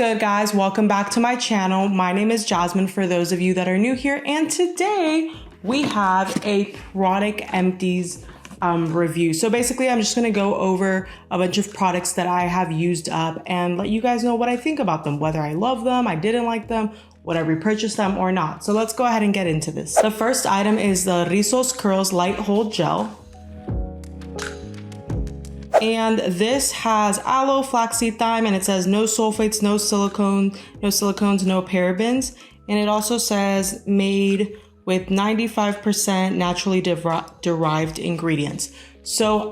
good, guys? Welcome back to my channel. My name is Jasmine for those of you that are new here, and today we have a product empties review. So basically I'm just gonna go over a bunch of products that I have used up and let you guys know what I think about them, whether I love them, I didn't like them, would I repurchase them or not. So let's go ahead and get into this. The first item is the Rizos Curls Light Hold Gel. And this has aloe, flaxseed, thyme, and it says no sulfates, no silicones, no parabens. And it also says made with 95% naturally derived ingredients. So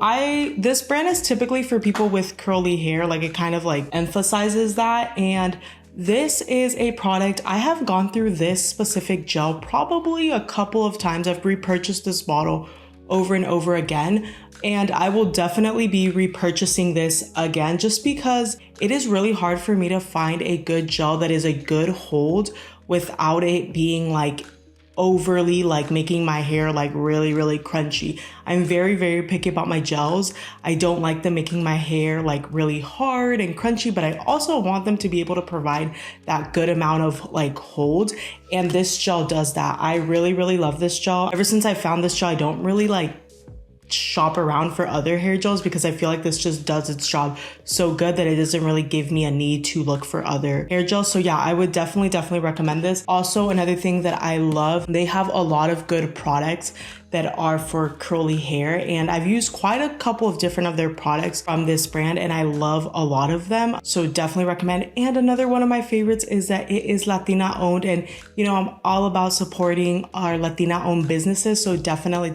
this brand is typically for people with curly hair, like it kind of like emphasizes that. And this is a product, I have gone through this specific gel probably a couple of times. I've repurchased this bottle over and over again, and I will definitely be repurchasing this again just because it is really hard for me to find a good gel that is a good hold without it being like overly like making my hair like really crunchy. I'm very picky about my gels. I don't like them making my hair like really hard and crunchy, but I also want them to be able to provide that good amount of like hold, and this gel does that. I really love this gel. Ever since I found this gel, I don't really like shop around for other hair gels because I feel like this just does its job so good that it doesn't really give me a need to look for other hair gels. So yeah, I would definitely recommend this. Also, another thing that I love, they have a lot of good products that are for curly hair, and I've used quite a couple of different of their products from this brand and I love a lot of them, so definitely recommend. And another one of my favorites is that it is Latina owned, and you know, I'm all about supporting our Latina owned businesses, so definitely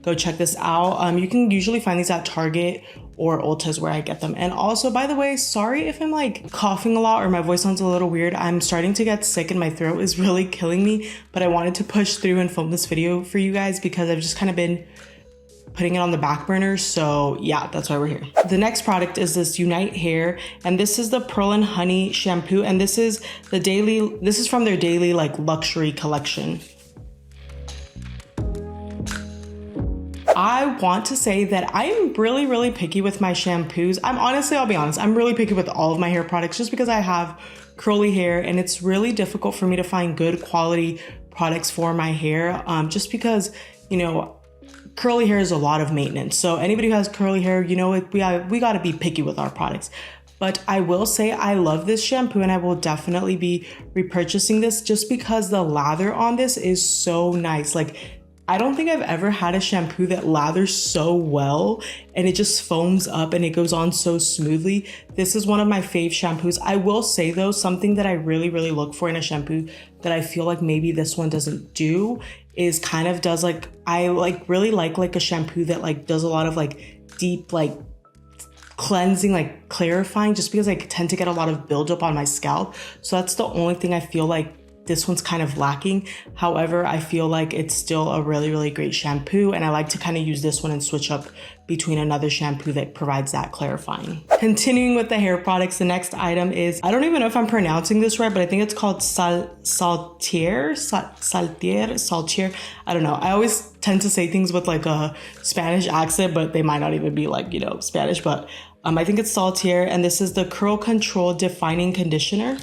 go check this out. You can usually find these at Target or Ulta's where I get them. And also, by the way, sorry if I'm like coughing a lot or my voice sounds a little weird. I'm starting to get sick and my throat is really killing me, but I wanted to push through and film this video for you guys because I've just kind of been putting it on the back burner. So yeah, that's why we're here. The next product is this Unite Hair, and this is the Pearl and Honey shampoo, and this is from their daily like luxury collection. I want to say that I'm really picky with my shampoos. I'll be honest, I'm really picky with all of my hair products just because I have curly hair and it's really difficult for me to find good quality products for my hair, just because, you know, curly hair is a lot of maintenance. So anybody who has curly hair, you know, we got to be picky with our products. But I will say I love this shampoo and I will definitely be repurchasing this just because the lather on this is so nice. Like, I don't think I've ever had a shampoo that lathers so well and it just foams up and it goes on so smoothly. This is one of my fave shampoos. I will say though, something that I really look for in a shampoo that I feel like maybe this one doesn't do is kind of does like, I really like a shampoo that like does a lot of like deep like cleansing, like clarifying, just because I tend to get a lot of buildup on my scalp. So that's the only thing I feel like this one's kind of lacking. However, I feel like it's still a really great shampoo, and I like to kind of use this one and switch up between another shampoo that provides that clarifying. Continuing with the hair products, the next item is, I don't even know if I'm pronouncing this right, but I think it's called Saltier. I don't know. I always tend to say things with like a Spanish accent, but they might not even be like, you know, Spanish, but I think it's Saltier, and this is the Curl Control Defining Conditioner.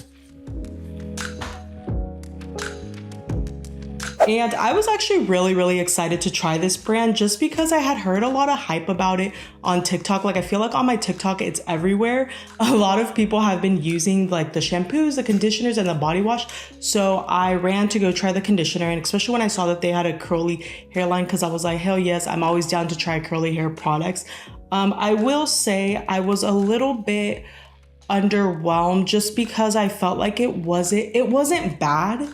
And I was actually really excited to try this brand just because I had heard a lot of hype about it on TikTok. Like, I feel like on my TikTok, it's everywhere. A lot of people have been using like the shampoos, the conditioners, and the body wash. So I ran to go try the conditioner, and especially when I saw that they had a curly hairline, because I was like, hell yes, I'm always down to try curly hair products. I will say I was a little bit underwhelmed just because I felt like it wasn't bad,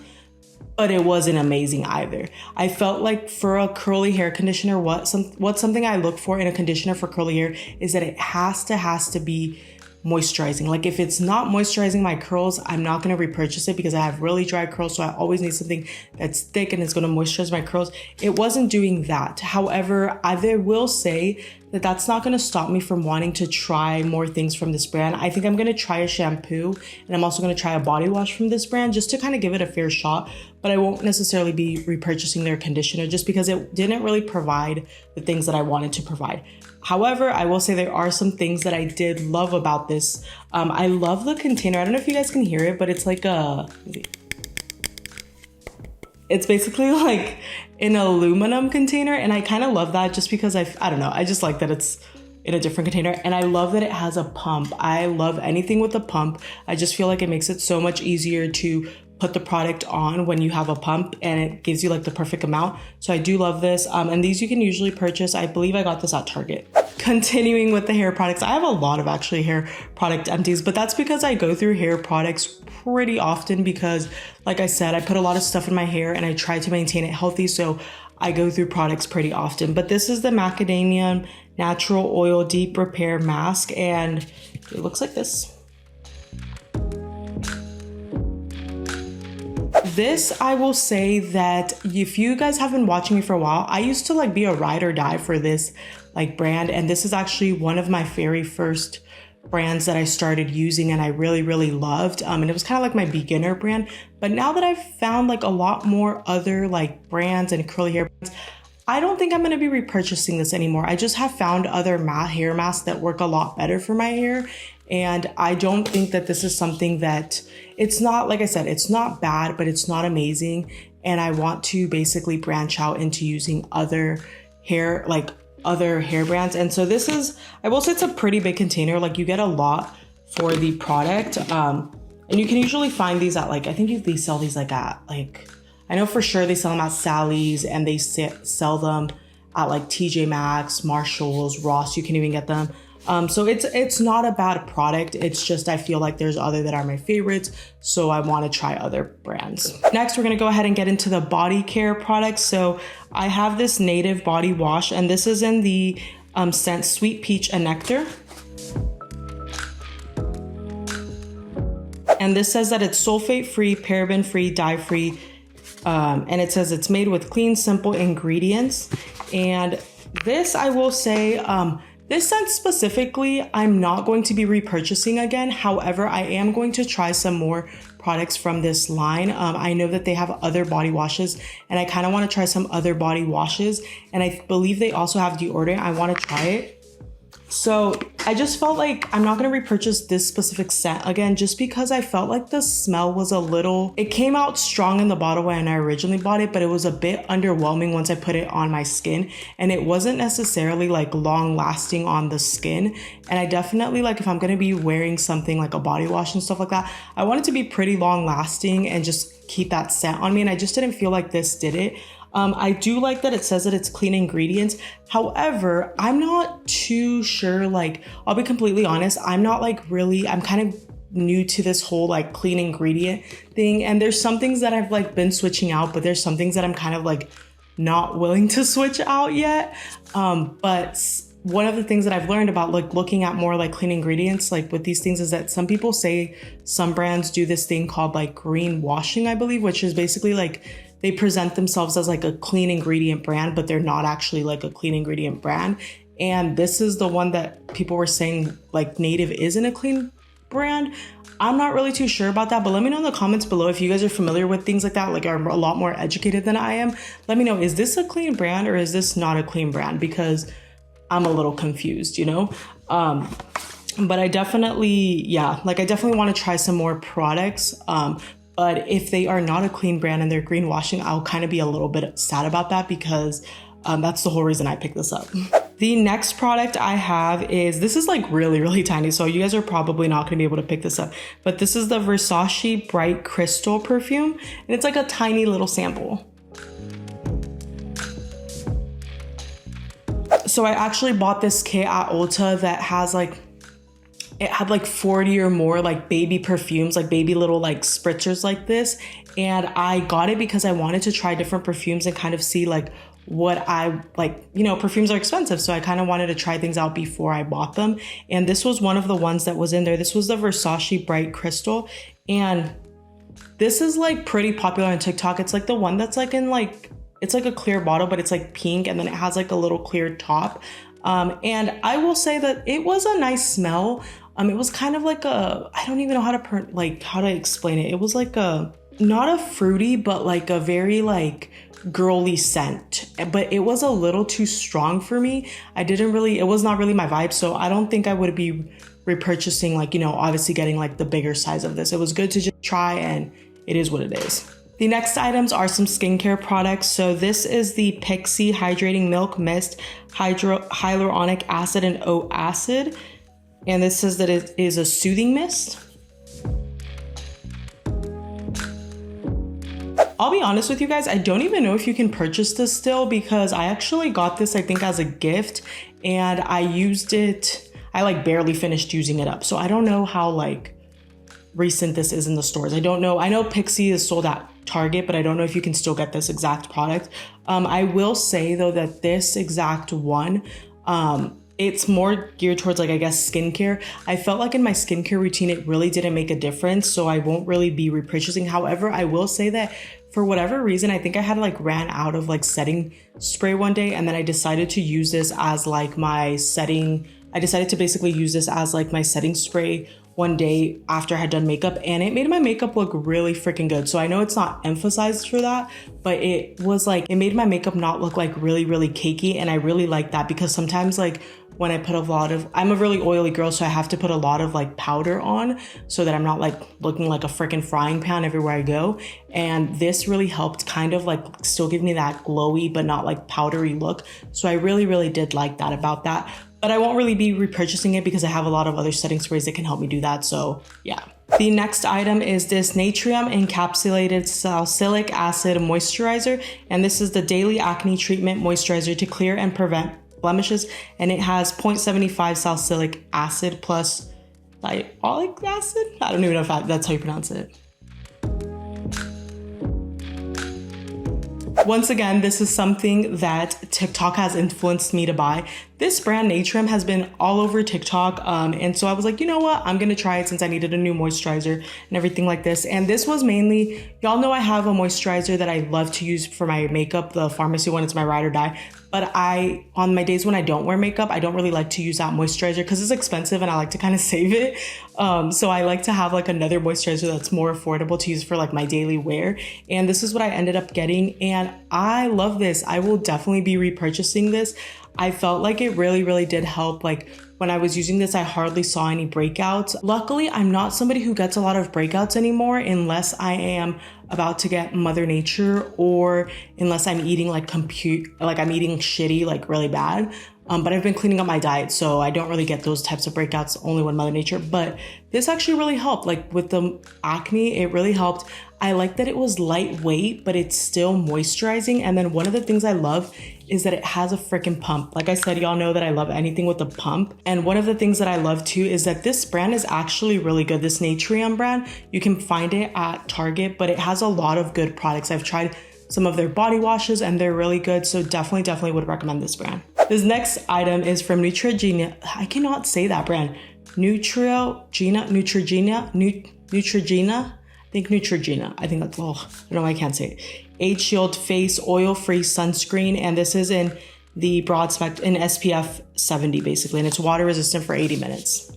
but it wasn't amazing either. I felt like for a curly hair conditioner, what's something I look for in a conditioner for curly hair is that it has to be moisturizing. Like, if it's not moisturizing my curls, I'm not going to repurchase it because I have really dry curls, so I always need something that's thick and is going to moisturize my curls. It wasn't doing that. However, I will say that's not going to stop me from wanting to try more things from this brand. I think I'm going to try a shampoo, and I'm also going to try a body wash from this brand just to kind of give it a fair shot, but I won't necessarily be repurchasing their conditioner just because it didn't really provide the things that I wanted to provide. However, I will say there are some things that I did love about this. I love the container. I don't know if you guys can hear it, but it's like it's basically like an aluminum container, and I kind of love that just because I don't know, I just like that it's in a different container, and I love that it has a pump. I love anything with a pump. I just feel like it makes it so much easier to put the product on when you have a pump, and it gives you like the perfect amount. So I do love this. And these you can usually purchase. I believe I got this at Target. Continuing with the hair products, I have a lot of actually hair product empties, but that's because I go through hair products pretty often because, like I said, I put a lot of stuff in my hair and I try to maintain it healthy. So I go through products pretty often. But this is the Macadamia Natural Oil Deep Repair Mask, and it looks like this. This, I will say that if you guys have been watching me for a while, I used to like be a ride or die for this like brand, and this is actually one of my very first brands that I started using and I really, really loved. And it was kind of like my beginner brand. But now that I've found like a lot more other like brands and curly hair brands, I don't think I'm going to be repurchasing this anymore. I just have found other hair masks that work a lot better for my hair. And I don't think that this is something that, it's not, like I said, it's not bad, but it's not amazing. And I want to basically branch out into using other hair brands. And so this is, I will say it's a pretty big container. Like you get a lot for the product. And you can usually find these at like, I think they sell these like at like, I know for sure they sell them at Sally's, and they sell them at like TJ Maxx, Marshalls, Ross. You can even get them. So it's not a bad product. It's just, I feel like there's other that are my favorites. So I want to try other brands. Next, we're going to go ahead and get into the body care products. So I have this Native body wash, and this is in the scent Sweet Peach and Nectar. And this says that it's sulfate free, paraben free, dye free. And it says it's made with clean, simple ingredients. And this, I will say, this scent specifically, I'm not going to be repurchasing again. However, I am going to try some more products from this line. I know that they have other body washes, and I kind of want to try some other body washes. And I believe they also have deodorant. I want to try it. So I just felt like I'm not going to repurchase this specific scent again, just because I felt like the smell was a little, it came out strong in the bottle when I originally bought it, but it was a bit underwhelming once I put it on my skin, and it wasn't necessarily like long lasting on the skin. And I definitely, like, if I'm going to be wearing something like a body wash and stuff like that, I want it to be pretty long lasting and just keep that scent on me. And I just didn't feel like this did it. I do like that it says that it's clean ingredients. However, I'm not too sure, like, I'll be completely honest, I'm kind of new to this whole like clean ingredient thing. And there's some things that I've like been switching out, but there's some things that I'm kind of like not willing to switch out yet. But one of the things that I've learned about like looking at more like clean ingredients, like with these things, is that some people say some brands do this thing called like green washing, I believe, which is basically like they present themselves as like a clean ingredient brand, but they're not actually like a clean ingredient brand. And this is the one that people were saying like Native isn't a clean brand. I'm not really too sure about that, but let me know in the comments below if you guys are familiar with things like that, like are a lot more educated than I am. Let me know, is this a clean brand or is this not a clean brand? Because I'm a little confused, you know? But I definitely, I definitely want to try some more products. But if they are not a clean brand and they're greenwashing, I'll kind of be a little bit sad about that, because that's the whole reason I picked this up. The next product I have is, this is like really, really tiny, so you guys are probably not going to be able to pick this up. But this is the Versace Bright Crystal perfume, and it's like a tiny little sample. So I actually bought this kit at Ulta that has like, it had like 40 or more like baby perfumes, like baby little like spritzers like this. And I got it because I wanted to try different perfumes and kind of see like what I like, you know, perfumes are expensive. So I kind of wanted to try things out before I bought them. And this was one of the ones that was in there. This was the Versace Bright Crystal. And this is like pretty popular on TikTok. It's like the one that's like in like, it's like a clear bottle, but it's like pink, and then it has like a little clear top. And I will say that it was a nice smell. It was kind of like I don't even know how to explain it. It was like not a fruity, but like a very like girly scent, but it was a little too strong for me. It was not really my vibe. So I don't think I would be repurchasing, like, obviously getting like the bigger size of this. It was good to just try, and it is what it is. The next items are some skincare products. So this is the Pixi Hydrating Milk Mist Hyaluronic Acid and Oat Acid. And this says that it is a soothing mist. I'll be honest with you guys, I don't even know if you can purchase this still, because I actually got this, I think, as a gift, and I used it. I like barely finished using it up. So I don't know how like recent this is in the stores. I don't know. I know Pixi is sold at Target, but I don't know if you can still get this exact product. I will say though that this exact one, it's more geared towards, like, I guess, skincare. I felt like in my skincare routine, it really didn't make a difference. So I won't really be repurchasing. However, I will say that for whatever reason, I think I had like ran out of like setting spray one day. And then I decided to use this as like my setting. I decided to basically use this as like my setting spray one day after I had done makeup, and it made my makeup look really freaking good. So I know it's not emphasized for that, but it made my makeup not look like really, really cakey. And I really like that, because sometimes like when I put I'm a really oily girl, so I have to put a lot of like powder on so that I'm not like looking like a freaking frying pan everywhere I go. And this really helped kind of like still give me that glowy but not like powdery look. So I really, really did like that about that. But I won't really be repurchasing it because I have a lot of other setting sprays that can help me do that. So yeah. The next item is this Naturium Encapsulated Salicylic Acid Moisturizer. And this is the Daily Acne Treatment Moisturizer to clear and prevent blemishes. And it has 0.75 salicylic acid plus thiolic acid. I don't even know if that's how you pronounce it. Once again, this is something that TikTok has influenced me to buy. This brand Naturium has been all over TikTok. And so I was like, you know what? I'm going to try it since I needed a new moisturizer and everything like this. And this was mainly, y'all know I have a moisturizer that I love to use for my makeup, the pharmacy one. It's my ride or die. But on my days when I don't wear makeup, I don't really like to use that moisturizer because it's expensive and I like to kind of save it. So I like to have like another moisturizer that's more affordable to use for like my daily wear. And this is what I ended up getting. And I love this. I will definitely be repurchasing this. I felt like it really, really did help. Like when I was using this, I hardly saw any breakouts. Luckily, I'm not somebody who gets a lot of breakouts anymore unless I am about to get Mother Nature or unless I'm eating I'm eating shitty, like really bad. But I've been cleaning up my diet, so I don't really get those types of breakouts, only when Mother Nature. But this actually really helped. Like with the acne, it really helped. I like that it was lightweight, but it's still moisturizing. And then one of the things I love is that it has a freaking pump. Like I said, y'all know that I love anything with a pump. And one of the things that I love too is that this brand is actually really good. This Naturium brand, you can find it at Target, but it has a lot of good products. I've tried some of their body washes and they're really good. So definitely would recommend this brand. This next item is from Neutrogena. I cannot say that brand. Neutrogena. I think Neutrogena. I think that's, I don't know why I can't say it. Age Shield Face Oil-Free Sunscreen. And this is in the broad spectrum, in SPF 70 basically. And it's water resistant for 80 minutes.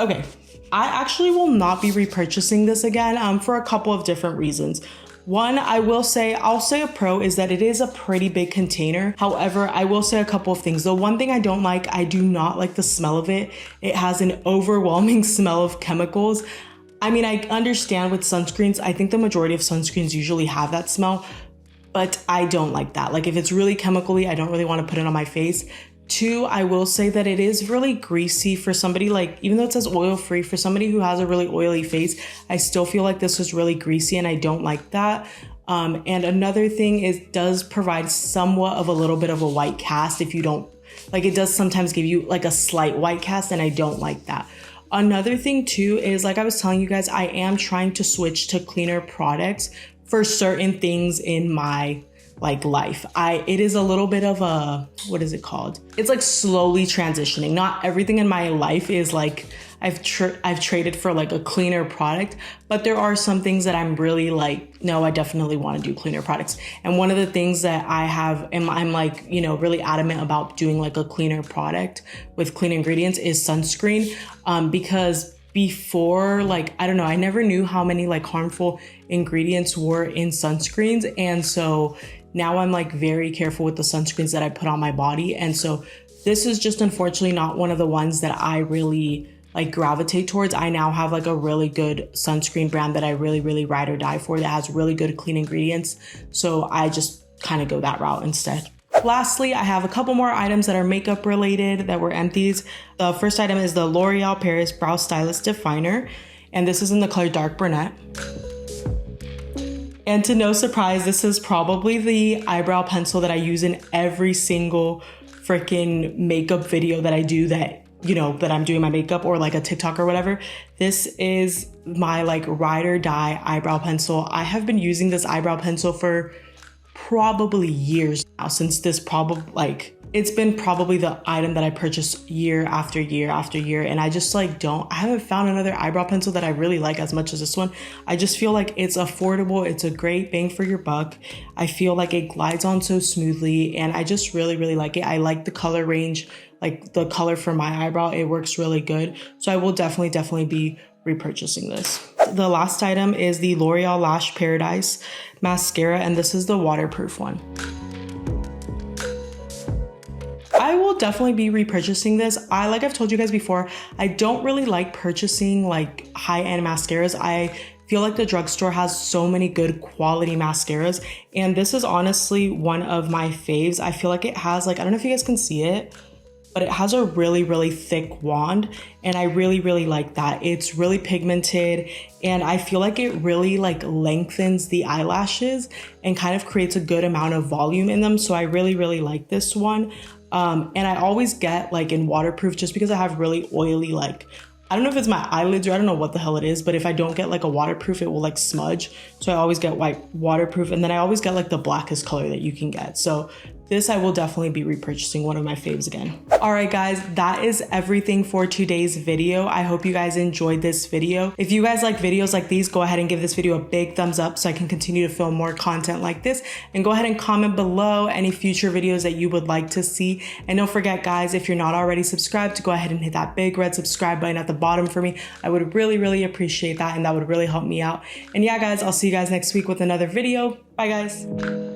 Okay. I actually will not be repurchasing this again for a couple of different reasons. One, I'll say a pro is that it is a pretty big container. However, I will say a couple of things. The one thing I don't like, I do not like the smell of it. It has an overwhelming smell of chemicals. I mean, I understand with sunscreens, I think the majority of sunscreens usually have that smell, but I don't like that. Like if it's really chemically, I don't really want to put it on my face. Two, I will say that it is really greasy for somebody, like, even though it says oil free, for somebody who has a really oily face, I still feel like this was really greasy and I don't like that. And another thing is, does provide somewhat of a little bit of a white cast if you don't, like, it does sometimes give you like a slight white cast and I don't like that. Another thing too is, like I was telling you guys, I am trying to switch to cleaner products for certain things in my like life. It is a little bit of a, what is it called? It's like slowly transitioning. Not everything in my life is like, I've traded for like a cleaner product, but there are some things that I'm really like, no, I definitely want to do cleaner products. And one of the things that I have, and I'm like, you know, really adamant about doing like a cleaner product with clean ingredients is sunscreen, because before, like, I don't know, I never knew how many like harmful ingredients were in sunscreens. And so now I'm like very careful with the sunscreens that I put on my body. And so this is just unfortunately not one of the ones that I really like gravitate towards. I now have like a really good sunscreen brand that I really, really ride or die for that has really good clean ingredients. So I just kind of go that route instead. Lastly, I have a couple more items that are makeup related that were empties. The first item is the L'Oreal Paris Brow Stylist Definer. And this is in the color Dark Brunette. And to no surprise, this is probably the eyebrow pencil that I use in every single freaking makeup video that I do that, you know, that I'm doing my makeup or like a TikTok or whatever. This is my like ride or die eyebrow pencil. I have been using this eyebrow pencil for probably years now, since this it's been probably the item that I purchased year after year after year. And I just like I haven't found another eyebrow pencil that I really like as much as this one. I just feel like it's affordable. It's a great bang for your buck. I feel like it glides on so smoothly and I just really, really like it. I like the color range, like the color for my eyebrow. It works really good. So I will definitely be repurchasing this. The last item is the L'Oreal Lash Paradise mascara, and this is the waterproof one. I will definitely be repurchasing this. Like I've told you guys before, I don't really like purchasing like high-end mascaras. I feel like the drugstore has so many good quality mascaras, and this is honestly one of my faves. I feel like it has like, I don't know if you guys can see it, but it has a really, really thick wand, and I really, really like that. It's really pigmented, and I feel like it really like lengthens the eyelashes and kind of creates a good amount of volume in them. So I really, really like this one. And I always get like in waterproof just because I have really oily, like, I don't know if it's my eyelids or I don't know what the hell it is, but if I don't get like a waterproof, it will like smudge. So I always get waterproof, and then I always get like the blackest color that you can get. So this I will definitely be repurchasing, one of my faves again. All right, guys, that is everything for today's video. I hope you guys enjoyed this video. If you guys like videos like these, go ahead and give this video a big thumbs up so I can continue to film more content like this. And go ahead and comment below any future videos that you would like to see. And don't forget, guys, if you're not already subscribed, to go ahead and hit that big red subscribe button at the bottom for me. I would really, really appreciate that, and that would really help me out. And yeah, guys, I'll see you guys next week with another video. Bye, guys.